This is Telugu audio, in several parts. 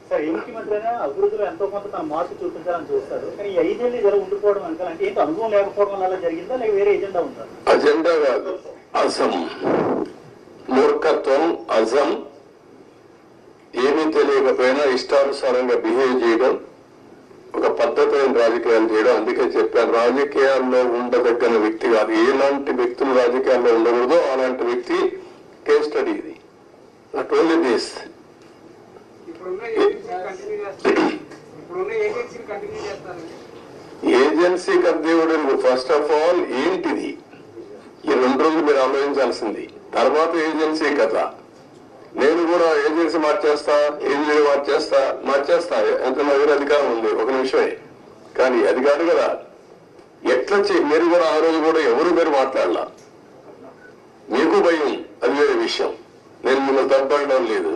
సార్ ఏ ముఖ్యమంత్రి అయినా అభివృద్ధిలో ఎంతో కొంత తన మార్పు చూపించాలని చూస్తారు, కానీ 5 ఏళ్ళు ఇలా ఉండిపోవడం వెనకాల అంటే ఏంటి అనుభవం లేకపోవడం వల్ల జరిగిందా లేక వేరే ఎజెండా ఉందా? అజెండా కాదు, అజం, మూర్ఖత్వం, అజం, ఏమీ తెలియకపోయినా ఇష్టానుసారంగా బిహేవ్ చేయడం, ఒక పద్ధతైన రాజకీయాలు చేయడం. అందుకే చెప్పాను, రాజకీయాల్లో ఉండదగ్గన వ్యక్తి కాదు. ఎలాంటి వ్యక్తులు రాజకీయాల్లో ఉండకూడదో అలాంటి వ్యక్తి కేస్ స్టడీ ఇది. Not only this. ఏజెన్సీ కర్దేవుడు ఫస్ట్ ఆఫ్ ఆల్ ఏంటిది, ఈ 2 రోజులు మీరు ఆలోచించాల్సింది. తర్వాత ఏజెన్సీ కథ. నేను కూడా ఏజెన్సీ మార్చేస్తా ఎంత నా దగ్గర అధికారం ఉంది, ఒక నిమిషమే. కానీ అది కాదు కదా, ఎట్లా మీరు కూడా ఆ రోజు కూడా ఎవరు మీరు మాట్లాడాల, మీకు భయం, అది వేరే విషయం. నేను మిమ్మల్ని తప్పడం లేదు,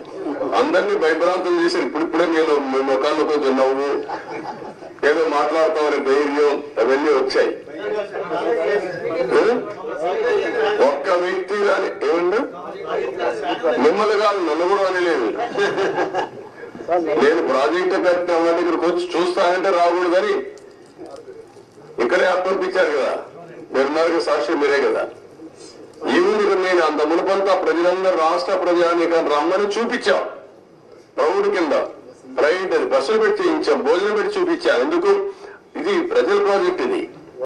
అందరినీ భయభ్రాంతం చేసి ఇప్పుడిప్పుడే నేను మీ ముఖాల్లో కొంచెం నవ్వు, ఏదో మాట్లాడతామని ధైర్యం, అవన్నీ వచ్చాయి. ఒక్క వ్యక్తి కానీ ఏమండి, మిమ్మల్ని కాదు నన్ను కూడా అనలేదు. నేను ప్రాజెక్టు కట్టిన వాళ్ళ దగ్గరకు వచ్చి చూస్తానంటే రాకూడదని ఇక్కడే అప్పగించారు కదా, మీరున్నారు సాక్షి మీరే కదా. ఈవినింగ్ నేను అంత మునుపంతా ప్రజలందరూ రాష్ట్ర ప్రజానీకాన్ని రమ్మని చూపించాం. ప్రౌఢ కింద ప్రైవేట్ బస్సులు పెట్టి చేయించాం, భోజనం పెట్టి చూపించాం. ఎందుకు, ఇది ప్రజల ప్రాజెక్ట్ ఇది.